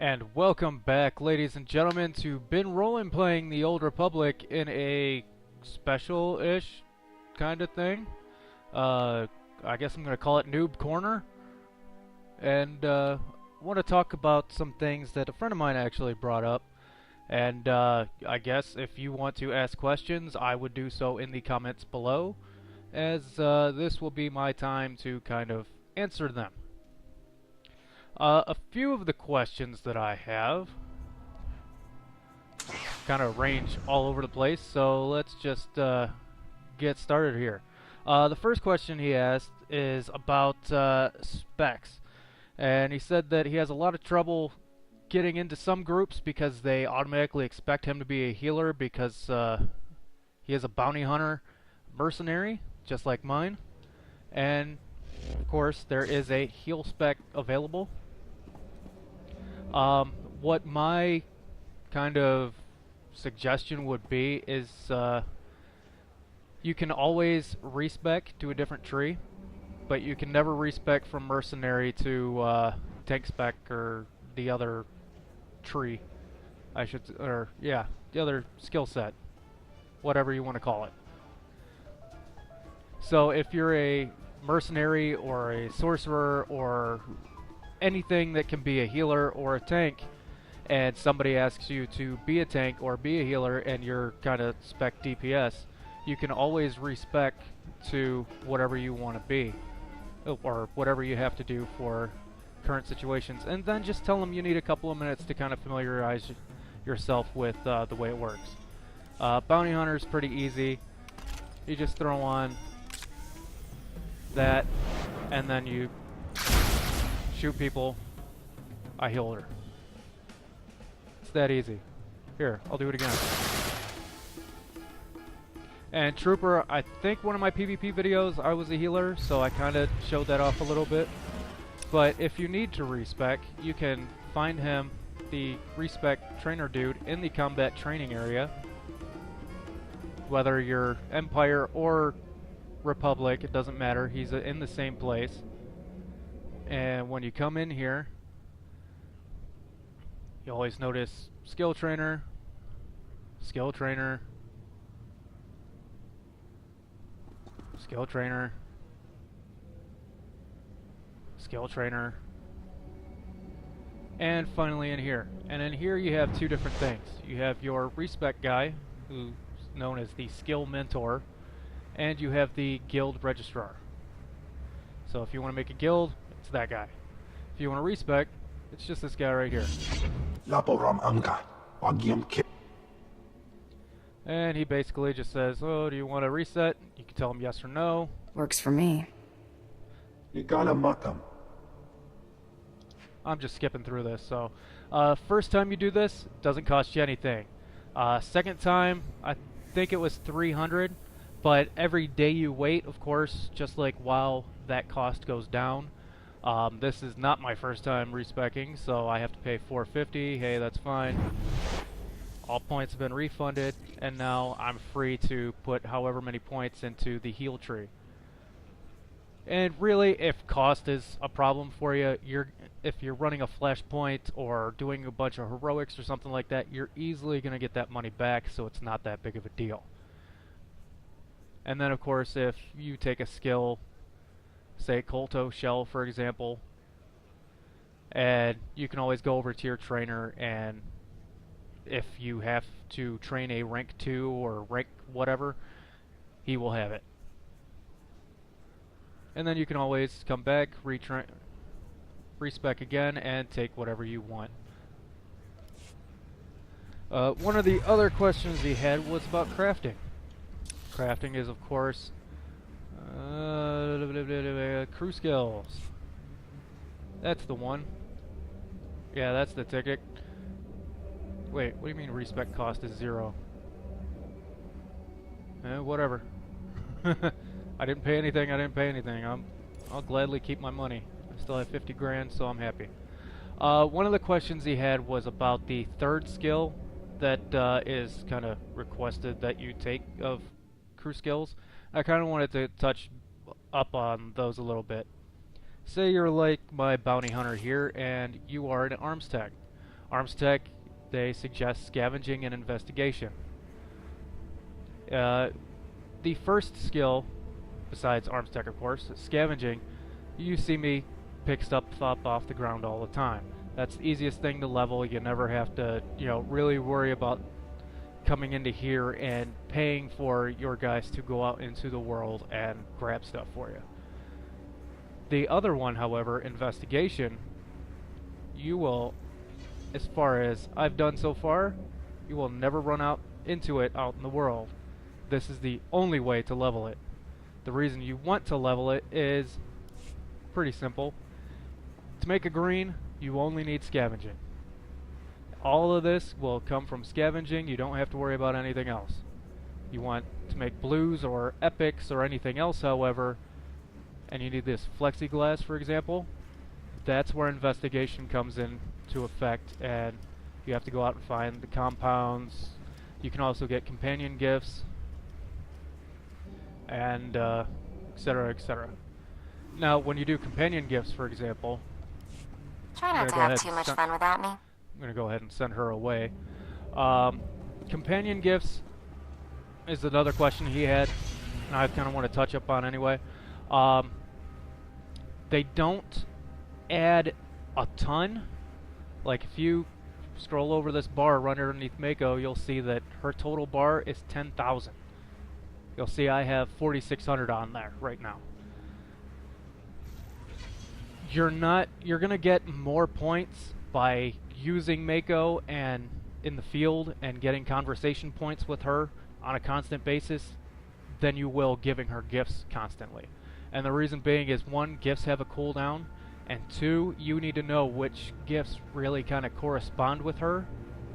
And welcome back, ladies and gentlemen, to Bynrolan playing the Old Republic in a special-ish kind of thing. I guess I'm going to call it Noob Corner. And want to talk about some things that a friend of mine actually brought up. And I guess if you want to ask questions, I would do so in the comments below, as this will be my time to kind of answer them. A few of the questions that I have kind of range all over the place, so let's just get started here. The first question he asked is about specs, and he said that he has a lot of trouble getting into some groups because they automatically expect him to be a healer because he is a bounty hunter mercenary, just like mine, and of course there is a heal spec available. What my kind of suggestion would be is you can always respec to a different tree, but you can never respec from mercenary to tank spec or the other tree. The other skill set, whatever you want to call it. So if you're a mercenary or a sorcerer or anything that can be a healer or a tank, and somebody asks you to be a tank or be a healer and you're kind of spec DPS, you can always respec to whatever you want to be, or whatever you have to do for current situations, and then just tell them you need a couple of minutes to kind of familiarize yourself with the way it works. Bounty Hunter is pretty easy. You just throw on that, and then you shoot people. I heal her. It's that easy. Here, I'll do it again. And Trooper, I think one of my PvP videos I was a healer, so I kind of showed that off a little bit. But if you need to respec, you can find him, the respec trainer dude, in the combat training area. Whether you're Empire or Republic, it doesn't matter. He's in the same place. And when you come in here, you always notice skill trainer, skill trainer, skill trainer, skill trainer, and finally in here. And in here you have two different things. You have your respec guy, who's known as the skill mentor, and you have the guild registrar. So if you want to make a guild, it's that guy. If you want to respec, it's just this guy right here. And he basically just says, oh, do you want to reset? You can tell him yes or no. Works for me. I'm just skipping through this. So, first time you do this, doesn't cost you anything. Second time, I think it was 300, but every day you wait, of course, just like while that cost goes down. This is not my first time respecing, so I have to pay 450. Hey, that's fine. All points have been refunded, and now I'm free to put however many points into the heal tree. And really, if cost is a problem for you, if you're running a flashpoint or doing a bunch of heroics or something like that, you're easily going to get that money back, so it's not that big of a deal. And then, of course, if you take a skill, say Colto Shell, for example, and you can always go over to your trainer, and if you have to train a rank 2 or rank whatever, he will have it. And then you can always come back, respec again, and take whatever you want. One of the other questions he had was about crafting. Crafting is, of course, crew skills. That's the one. Yeah, that's the ticket. Wait, what do you mean respec cost is 0? Whatever. I didn't pay anything, I'll gladly keep my money. I still have 50 grand, so I'm happy. One of the questions he had was about the third skill that is kind of requested that you take of crew skills. I kind of wanted to touch up on those a little bit. Say you're like my bounty hunter here, and you are an arms tech. Arms Tech, they suggest scavenging and investigation. The first skill, besides Arms Tech of course, scavenging, you see me pick stuff up off the ground all the time. That's the easiest thing to level. You never have to, you know, really worry about coming into here and paying for your guys to go out into the world and grab stuff for you. The other one, however, investigation, you will, as far as I've done so far, you will never run out into it out in the world. This is the only way to level it. The reason you want to level it is pretty simple. To make a green, you only need scavenging. All of this will come from scavenging. You don't have to worry about anything else. You want to make blues or epics or anything else, however, and you need this plexiglass, for example, that's where investigation comes into effect, and you have to go out and find the compounds. You can also get companion gifts, and etc., etc. Now, when you do companion gifts, for example, try not to have too much fun without me. I'm going to go ahead and send her away. Companion gifts is another question he had, and I kind of want to touch up on anyway. They don't add a ton. Like, if you scroll over this bar right underneath Mako, you'll see that her total bar is 10,000. You'll see I have 4,600 on there right now. You're gonna get more points by using Mako and in the field and getting conversation points with her on a constant basis than you will giving her gifts constantly. And the reason being is, one, gifts have a cooldown, and two, you need to know which gifts really kind of correspond with her,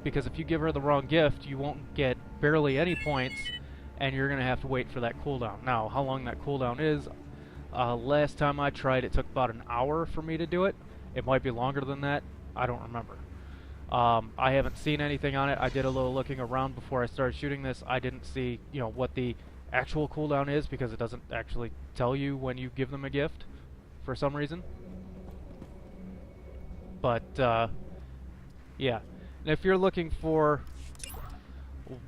because if you give her the wrong gift, you won't get barely any points, and you're going to have to wait for that cooldown. Now, how long that cooldown is, last time I tried, it took about an hour for me to do it. It might be longer than that. I don't remember. I haven't seen anything on it. I did a little looking around before I started shooting this. I didn't see, you know, what the actual cooldown is, because it doesn't actually tell you when you give them a gift for some reason. But yeah, and if you're looking for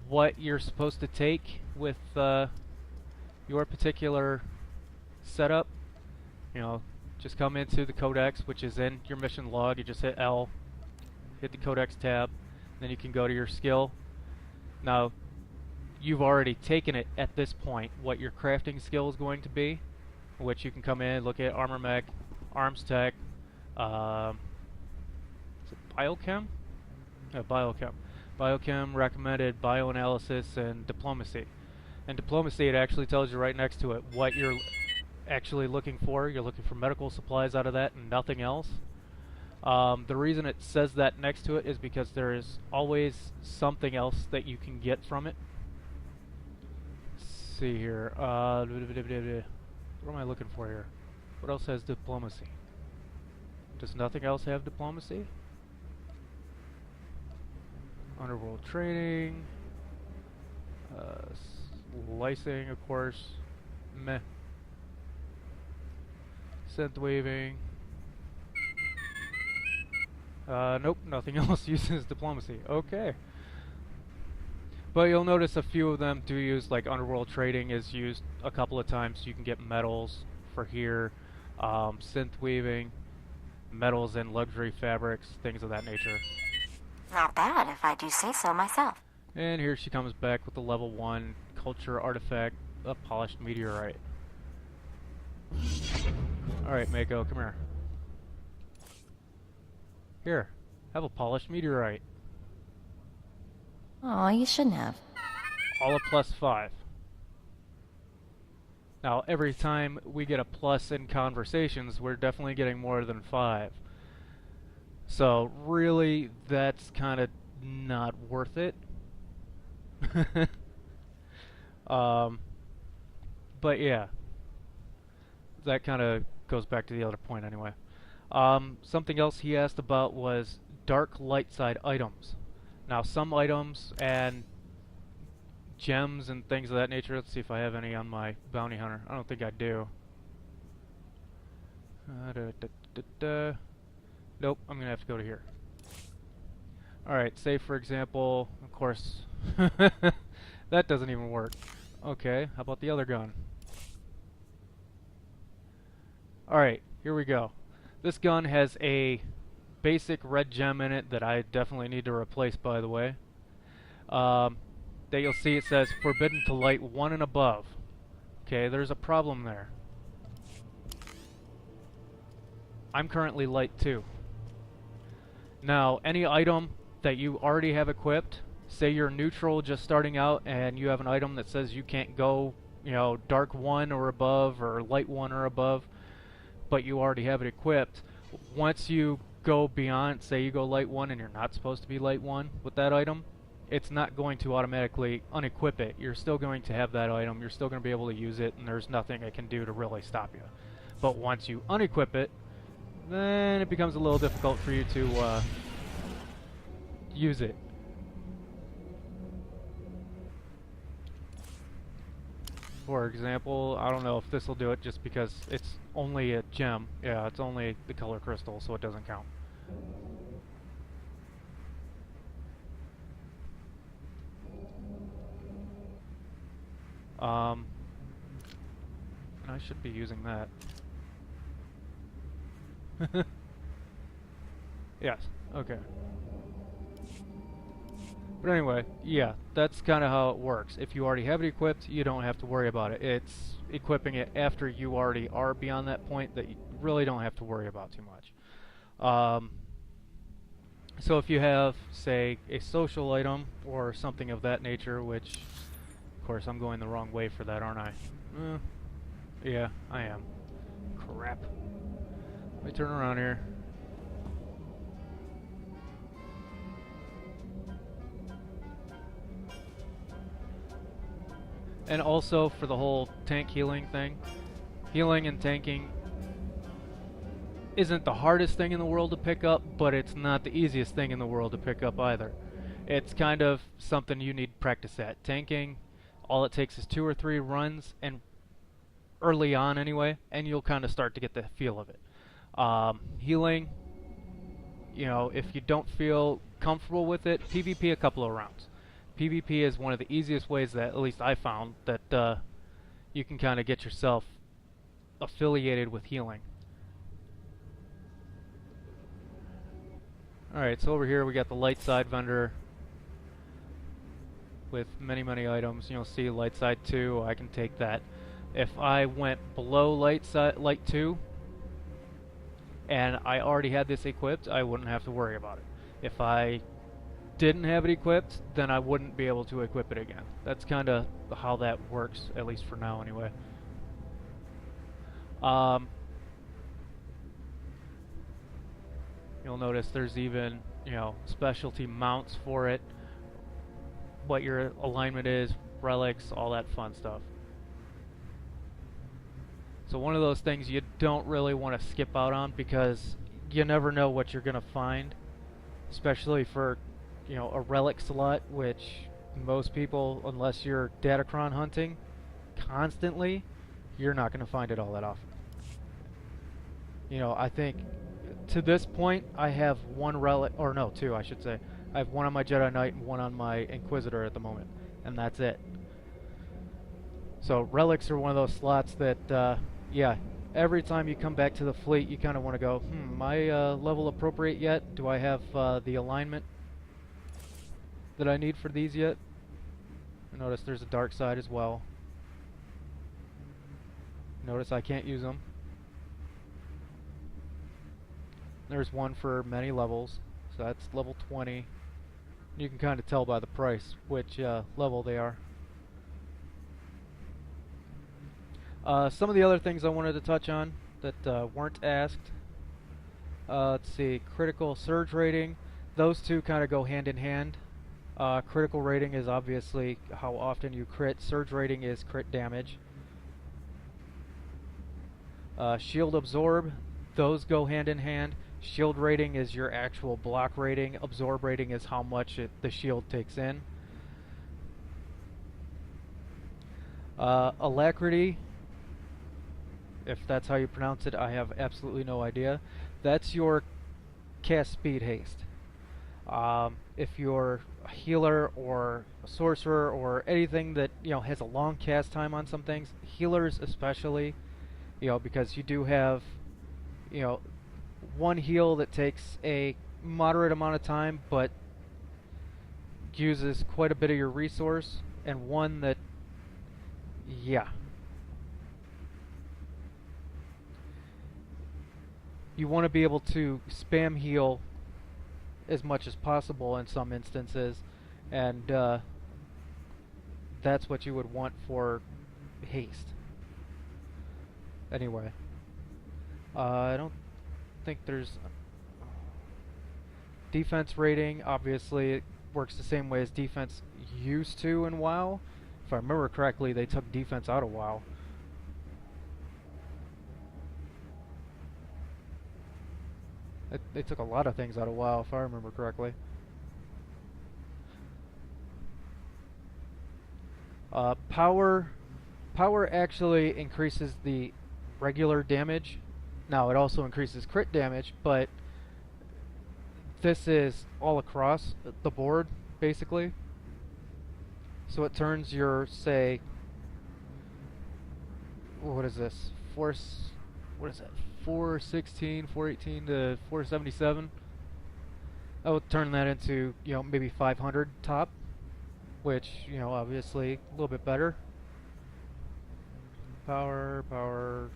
what you're supposed to take with your particular setup, you know, just come into the codex, which is in your mission log. You just hit L, hit the codex tab, then you can go to your skill. Now, you've already taken it at this point, what your crafting skill is going to be, which you can come in, look at Armor Mech, Arms Tech, is it Biochem? Yeah, Biochem. Biochem, recommended, Bioanalysis, and Diplomacy. And Diplomacy, it actually tells you right next to it what you're actually looking for. You're looking for medical supplies out of that and nothing else. The reason it says that next to it is because there is always something else that you can get from it. Let's see here. What am I looking for here? What else has Diplomacy? Does nothing else have Diplomacy? Underworld Trading. Slicing, of course. Meh. Synth Waving. Nope, nothing else uses Diplomacy. Okay. But you'll notice a few of them do use, like Underworld Trading is used a couple of times. You can get metals for here. Synth Weaving, metals and luxury fabrics, things of that nature. Not bad, if I do say so myself. And here she comes back with the level 1 culture artifact, a polished meteorite. Alright, Mako, come here. Here, have a polished meteorite. Oh, you shouldn't have. All a +5. Now, every time we get a plus in conversations, we're definitely getting more than 5. So, really, that's kind of not worth it. But yeah, that kind of goes back to the other point anyway. Something else he asked about was dark light side items. Now, some items and gems and things of that nature, let's see if I have any on my bounty hunter. I don't think I do. Nope, I'm gonna have to go to here. Alright, say for example, of course, that doesn't even work. Okay, how about the other gun? Alright, here we go. This gun has a basic red gem in it that I definitely need to replace, by the way. That you'll see it says forbidden to light 1 and above. Okay, there's a problem there. I'm currently light 2. Now, any item that you already have equipped, say you're neutral just starting out and you have an item that says you can't go, you know, dark 1 or above or light 1 or above, but you already have it equipped, once you go beyond, say you go light 1 and you're not supposed to be light 1 with that item, it's not going to automatically unequip it. You're still going to have that item, you're still going to be able to use it, and there's nothing it can do to really stop you. But once you unequip it, then it becomes a little difficult for you to use it. For example, I don't know if this will do it just because it's only a gem. Yeah, it's only the color crystal, so it doesn't count. I should be using that. Yes, okay. But anyway, yeah, that's kind of how it works. If you already have it equipped, you don't have to worry about it. It's equipping it after you already are beyond that point that you really don't have to worry about too much. So if you have, say, a social item or something of that nature, which, of course, I'm going the wrong way for that, aren't I? Yeah, I am. Crap. Let me turn around here. And also for the whole tank healing thing, healing and tanking isn't the hardest thing in the world to pick up, but it's not the easiest thing in the world to pick up either. It's kind of something you need practice at. Tanking, all it takes is 2 or 3 runs, and early on anyway, and you'll kind of start to get the feel of it. Healing, you know, if you don't feel comfortable with it, PvP a couple of rounds. PvP is one of the easiest ways that, at least I found, that you can kind of get yourself affiliated with healing. Alright, so over here we got the light side vendor with many, many items. You'll see light side 2, I can take that. If I went below light 2 and I already had this equipped, I wouldn't have to worry about it. If I didn't have it equipped, then I wouldn't be able to equip it again. That's kind of how that works, at least for now anyway. You'll notice there's even, you know, specialty mounts for it, what your alignment is, relics, all that fun stuff. So one of those things you don't really want to skip out on, because you never know what you're going to find, especially for, you know, a relic slot, which most people, unless you're Datacron hunting constantly, you're not going to find it all that often. You know, I think to this point I have 1 relic, or no, 2 I should say. I have 1 on my Jedi Knight and 1 on my Inquisitor at the moment, and that's it. So relics are one of those slots that, yeah, every time you come back to the fleet you kind of want to go, am I level appropriate yet? Do I have the alignment that I need for these yet? Notice there's a dark side as well. Notice I can't use them. There's one for many levels, so that's level 20. You can kind of tell by the price which level they are. Some of the other things I wanted to touch on that weren't asked. Let's see, critical surge rating. Those two kind of go hand in hand. Critical rating is obviously how often you crit. Surge rating is crit damage. Shield absorb, those go hand in hand. Shield rating is your actual block rating. Absorb rating is how much the shield takes in. Alacrity, if that's how you pronounce it, I have absolutely no idea. That's your cast speed haste. If you're a healer or a sorcerer or anything that has a long cast time on some things, healers especially, because you do have you know one heal that takes a moderate amount of time but uses quite a bit of your resource, and one that, yeah, you want to be able to spam heal as much as possible in some instances, and that's what you would want for haste. Anyway, I don't think there's defense rating. Obviously, it works the same way as defense used to in WoW. If I remember correctly, they took defense out of WoW. They took a lot of things out of WoW, if I remember correctly. Power actually increases the regular damage. Now, it also increases crit damage, but this is all across the board, basically. So it turns your, say, what is this? What is that? 416, 418 to 477. I would turn that into, maybe 500 top, which, obviously a little bit better. Power.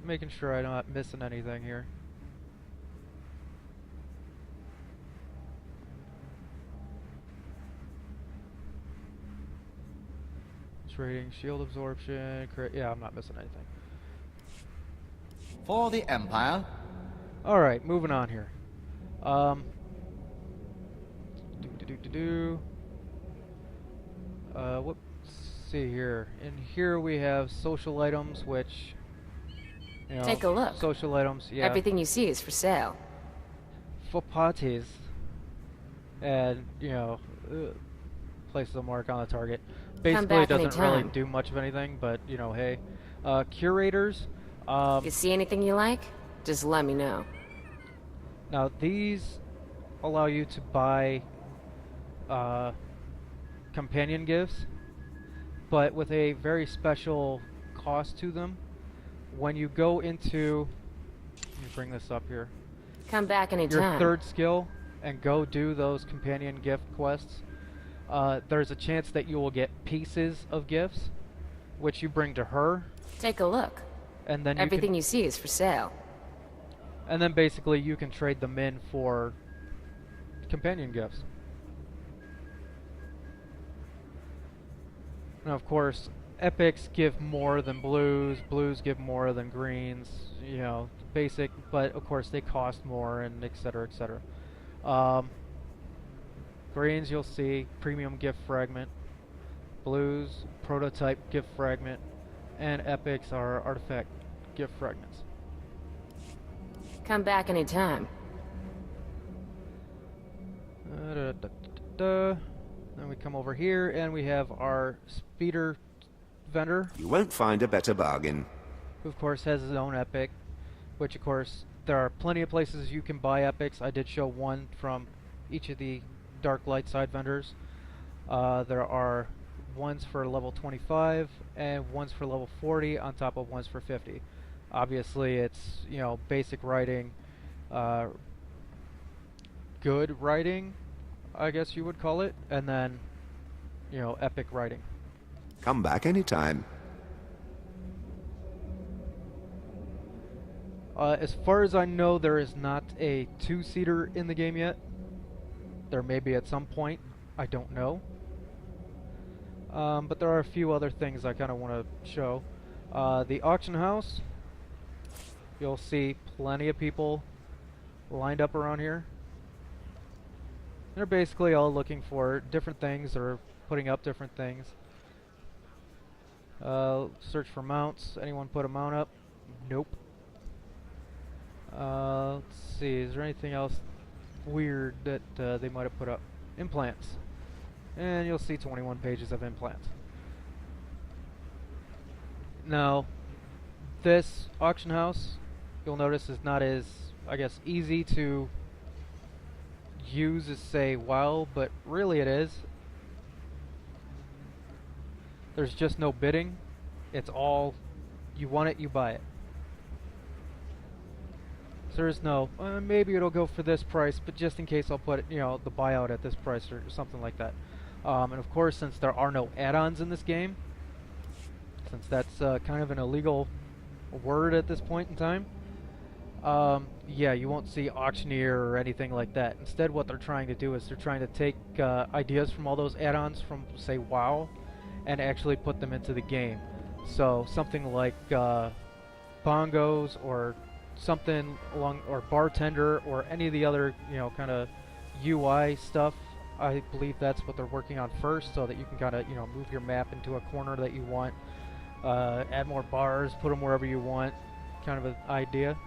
Making sure I'm not missing anything here. Rating, shield absorption, yeah, I'm not missing anything. For the Empire. Alright, moving on here. Let's see here. In here we have social items, which, take a look. Social items, yeah. Everything you see is for sale. For parties. And, places a mark on the target. Basically, it doesn't really do much of anything, but, hey. Curators. If you see anything you like, just let me know. Now, these allow you to buy companion gifts, but with a very special cost to them. When you go into... Let me bring this up here. Come back anytime. Your third skill, and go do those companion gift quests. There's a chance that you will get pieces of gifts, which you bring to her. Take a look. And then everything you see is for sale. And then basically you can trade them in for companion gifts. Now, of course, epics give more than blues, blues give more than greens, basic, but of course they cost more, and etc., etc. Greens, you'll see premium gift fragment. Blues, prototype gift fragment. And epics are artifact gift fragments. Come back anytime. Then we come over here and we have our speeder vendor. You won't find a better bargain. Who of course has his own epic, which of course there are plenty of places you can buy epics. I did show one from each of the dark light side vendors. There are ones for level 25 and ones for level 40 on top of ones for 50. Obviously it's, basic writing, good writing, I guess you would call it, and then, epic writing. Come back anytime. As far as I know, there is not a two-seater in the game yet. There may be at some point. I don't know. But there are a few other things I kind of want to show. The auction house. You'll see plenty of people lined up around here. They're basically all looking for different things or putting up different things. Search for mounts. Anyone put a mount up? Nope. Let's see. Is there anything else weird that they might have put up? Implants. And you'll see 21 pages of implants. Now, This auction house, you'll notice, is not as, I guess, easy to use as, say, WoW, but really it is. There's just no bidding. It's all, you want it, you buy it. So there's no, maybe it'll go for this price, but just in case I'll put it, you know, the buyout at this price or something like that. And of course, since there are no add-ons in this game, since that's kind of an illegal word at this point in time, yeah, you won't see auctioneer or anything like that. Instead, what they're trying to do is they're trying to take ideas from all those add-ons from, say, WoW, and actually put them into the game. So something like bongos or something along, or bartender, or any of the other, you know, kind of UI stuff. I believe that's what they're working on first, so that you can kind of, you know, move your map into a corner that you want, add more bars, put them wherever you want, kind of an idea.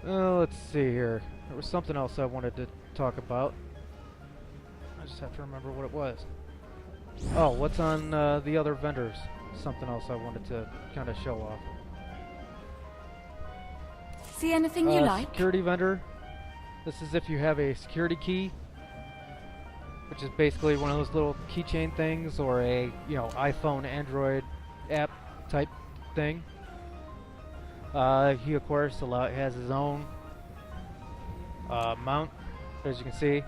Let's see here. There was something else I wanted to talk about. I just have to remember what it was. Oh, what's on the other vendors? Something else I wanted to kind of show off. See anything you like? Security vendor. This is if you have a security key, which is basically one of those little keychain things, or a, you know, iPhone, Android app type thing. He of course has his own mount, as you can see,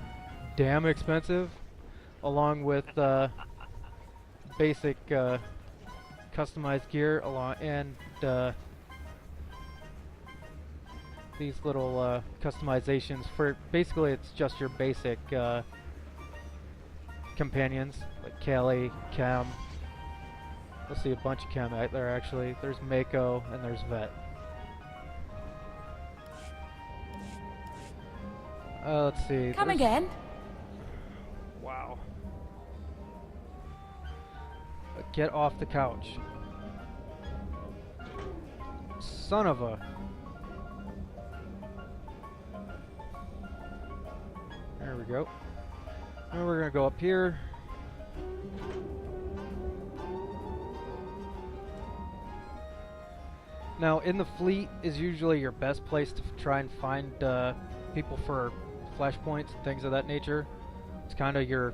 damn expensive, along with basic customized gear, and these little customizations for, basically it's just your basic companions, like Callie, Chem. You'll see a bunch of Chem out there actually. There's Mako and there's Vet. Let's see. Come again? Wow. Get off the couch. Son of a... There we go. And we're gonna go up here. Now, in the fleet is usually your best place to try and find people for flashpoints and things of that nature. It's kind of your,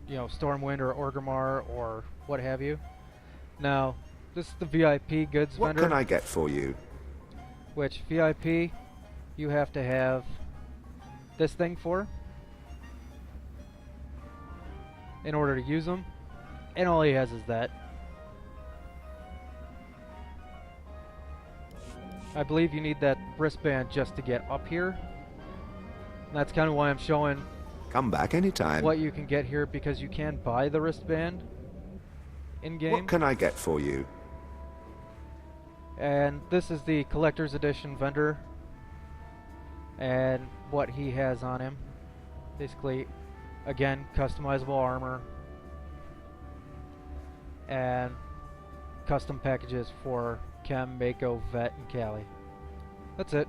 you know, Stormwind or Orgrimmar or what have you. Now, this is the VIP goods vendor. What can I get for you? Which VIP you have to have this thing for in order to use them, and all he has is that. I believe you need that wristband just to get up here. And that's kind of why I'm showing Come back anytime. what you can get here, because you can buy the wristband in-game. What can I get for you? And this is the collector's edition vendor, and what he has on him. Basically, again, customizable armor and custom packages for Chem, Mako, Vet, and Callie. That's it.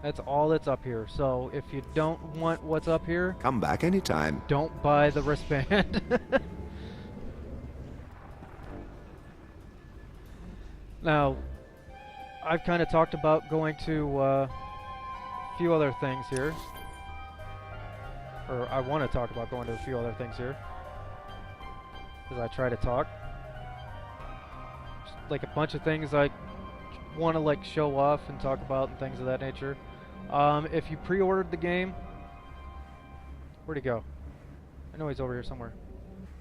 That's all that's up here. So if you don't want what's up here, Come back anytime. don't buy the wristband. Now, I've kind of talked about going to a few other things here. Or I want to talk about going to a few other things here, as I try to talk. Just like a bunch of things I want to like show off and talk about and things of that nature. If you pre-ordered the game, where'd he go? I know he's over here somewhere.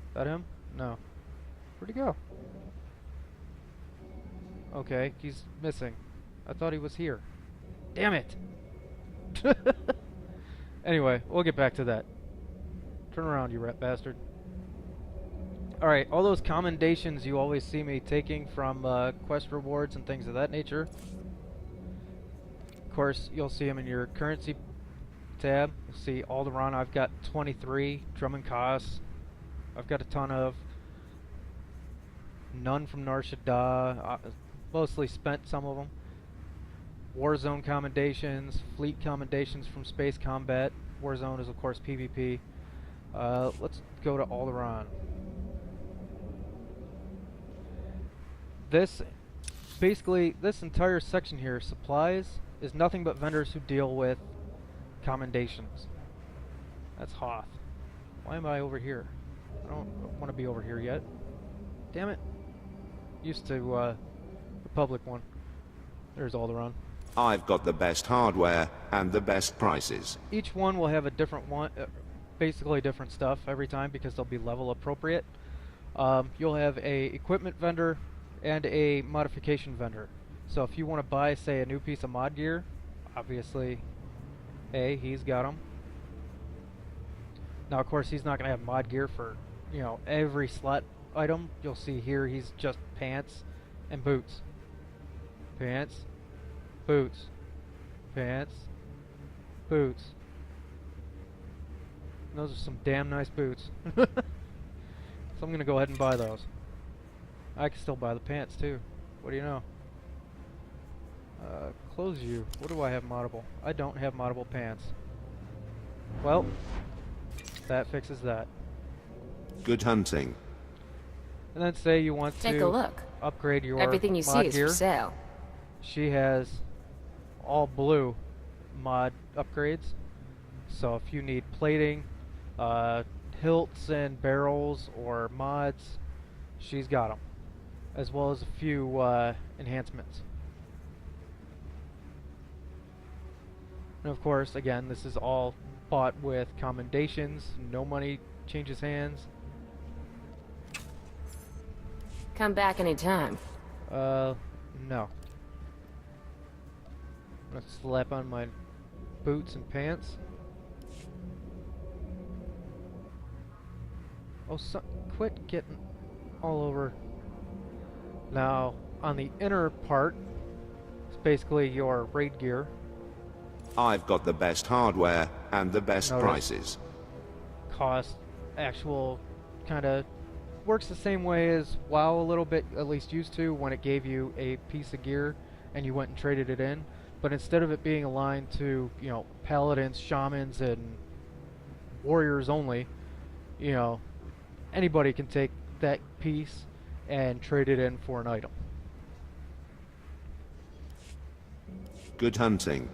Is that him? No. Where'd he go? Okay, he's missing. I thought he was here. Damn it! Anyway, we'll get back to that. Turn around, you rat bastard. Alright, all those commendations you always see me taking from quest rewards and things of that nature. Of course, you'll see them in your currency tab. You'll see Alderaan, I've got 23. Drummond Koss, I've got a ton of. None from Nar Shaddaa. Mostly spent some of them. Warzone commendations, fleet commendations from Space Combat. Warzone is of course PvP. Let's go to Alderaan. This, basically, this entire section here, supplies, is nothing but vendors who deal with commendations. That's Hoth. Why am I over here? I don't want to be over here yet. Damn it. Used to, the public one. There's Alderaan. I've got the best hardware and the best prices. Each one will have a different one, basically different stuff every time because they'll be level appropriate. You'll have a equipment vendor and a modification vendor. So if you want to buy, say, a new piece of mod gear, obviously, he's got them. Now, of course, he's not going to have mod gear for, you know, every slot item. You'll see here he's just pants and boots. Pants, boots, pants, boots. And those are some damn nice boots. So I'm going to go ahead and buy those. I can still buy the pants too. What do you know? Clothes you. What do I have moddable? I don't have moddable pants. Well, that fixes that. Good hunting. And then say you want Take to a look. upgrade your Everything you see mod is gear. for sale. She has all blue mod upgrades. So if you need plating, hilts and barrels or mods, she's got them. As well as a few enhancements. And of course, again, this is all bought with commendations. No money changes hands. Come back anytime. No. I'm gonna slap on my boots and pants. Oh, quit getting all over. Now, on the inner part, it's basically your raid gear. I've got the best hardware and the best Notice. prices. Cost, actual, kind of works the same way as WoW a little bit, at least used to, when it gave you a piece of gear and you went and traded it in. But instead of it being aligned to, you know, paladins, shamans, and warriors only, you know, anybody can take that piece and trade it in for an item. Good hunting.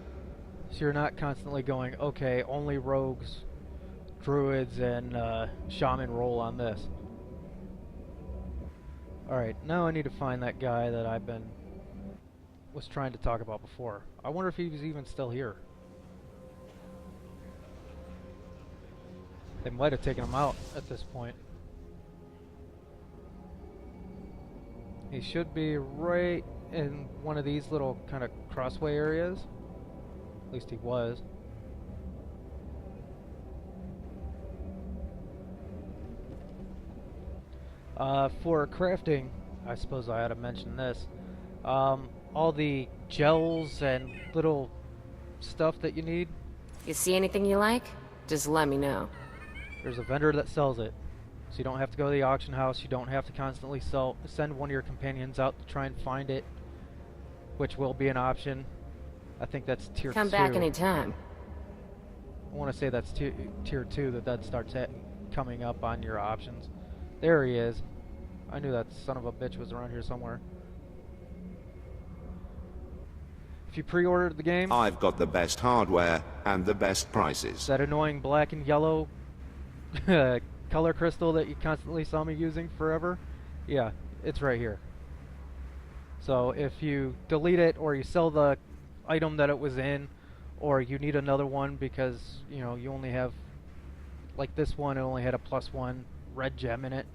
So you're not constantly going, okay, only rogues, druids, and shaman roll on this. Alright, now I need to find that guy that was trying to talk about before. I wonder if he was even still here. They might have taken him out at this point. He should be right in one of these little kind of crossway areas. At least he was. For crafting, I suppose I ought to mention this. All the gels and little stuff that you need, You see anything you like? Just let me know. there's a vendor that sells it. So you don't have to go to the auction house, you don't have to constantly send one of your companions out to try and find it, which will be an option. I think that's tier 2. Come back anytime. I want to say that's tier 2 that starts coming up on your options. There he is. I knew that son of a bitch was around here somewhere. If you pre-ordered the game, I've got the best hardware and the best prices. that annoying black and yellow color crystal that you constantly saw me using forever, yeah, it's right here. So if you delete it or you sell the item that it was in, or you need another one because, you know, you only have, like this one, it only had a +1 red gem in it,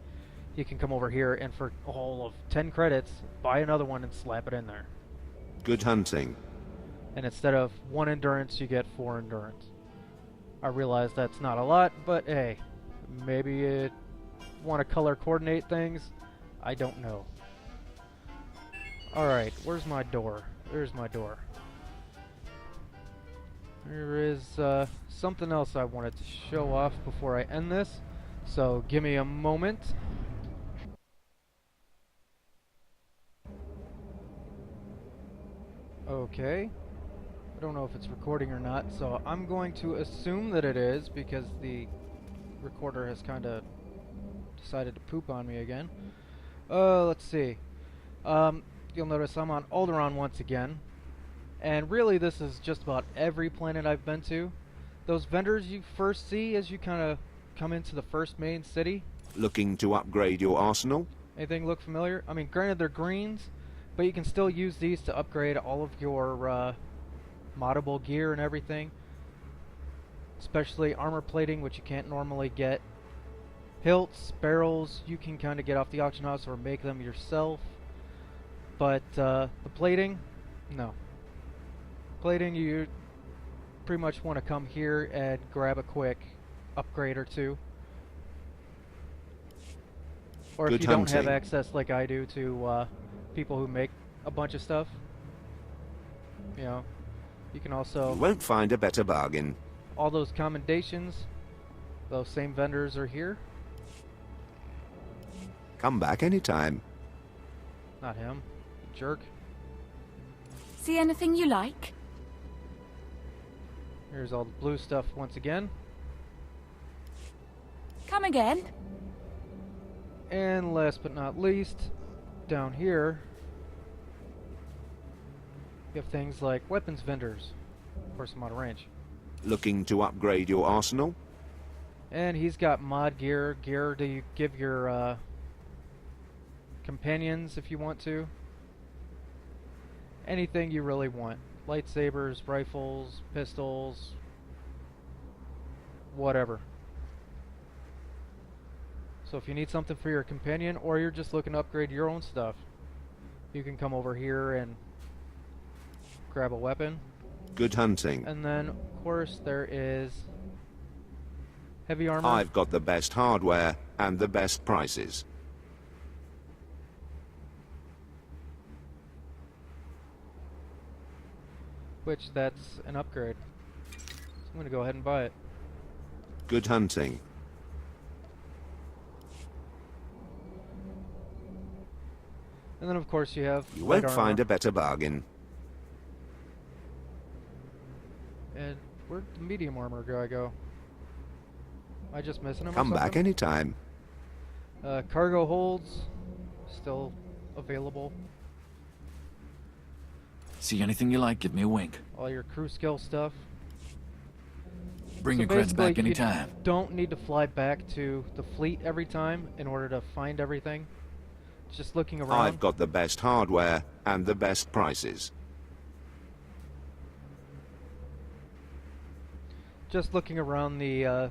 you can come over here and for all of 10 credits, buy another one and slap it in there. Good hunting. And instead of 1 endurance, you get 4 endurance. I realize that's not a lot, but hey, maybe you want to color coordinate things. I don't know. Alright, where's my door? There's my door. There is something else I wanted to show off before I end this, so give me a moment. Okay. I don't know if it's recording or not, so I'm going to assume that it is because the recorder has kind of decided to poop on me again. Let's see. You'll notice I'm on Alderaan once again. And really, this is just about every planet I've been to. Those vendors you first see as you kind of come into the first main city. Looking to upgrade your arsenal? Anything look familiar? I mean, granted they're greens, but you can still use these to upgrade all of your moddable gear and everything. Especially armor plating, which you can't normally get. Hilts, barrels, you can kind of get off the auction house or make them yourself. But the plating, no. Plating, you pretty much want to come here and grab a quick upgrade or two. Or if Good you don't have hunting. access like I do to people who make a bunch of stuff, you know, you can also... You won't find a better bargain. All those commendations, those same vendors are here. Come back anytime. Not him, jerk. See anything you like? Here's all the blue stuff once again. Come again? And last but not least, down here, you have things like weapons vendors. Of course, I'm out of range. Looking to upgrade your arsenal? And he's got mod gear, gear to give your companions if you want to. Anything you really want. Lightsabers, rifles, pistols, whatever. So if you need something for your companion, or you're just looking to upgrade your own stuff, you can come over here and grab a weapon. Good hunting. And then, of course, there is heavy armor. I've got the best hardware and the best prices. Which, that's an upgrade. So I'm going to go ahead and buy it. Good hunting. And then, of course, you have You light won't find armor. a better bargain. And where'd the medium armor guy go? Am I just missing him? Come or back something? anytime. Cargo holds still available. See anything you like, give me a wink. All your crew skill stuff. Bring So your creds back basically, anytime. You don't need to fly back to the fleet every time in order to find everything. Just looking around. I've got the best hardware and the best prices. Just looking around the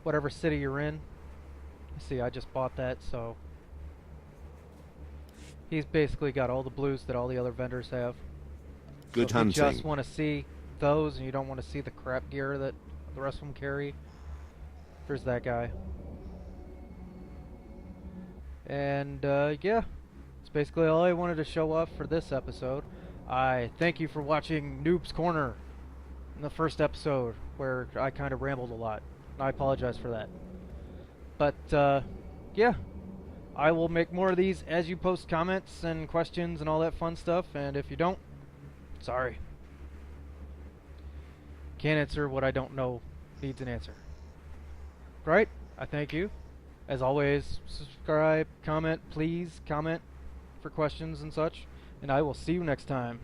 whatever city you're in. See, I just bought that, so he's basically got all the blues that all the other vendors have. Good So if you just hunting. want to see those and you don't want to see the crap gear that the rest of them carry, there's that guy. And yeah, that's basically all I wanted to show off for this episode. I thank you for watching Noob's Corner in the first episode, where I kind of rambled a lot. I apologize for that. But yeah, I will make more of these as you post comments and questions and all that fun stuff, and if you don't, sorry. Can't answer what I don't know needs an answer. Right? I thank you. As always, subscribe, comment, please comment for questions and such, and I will see you next time.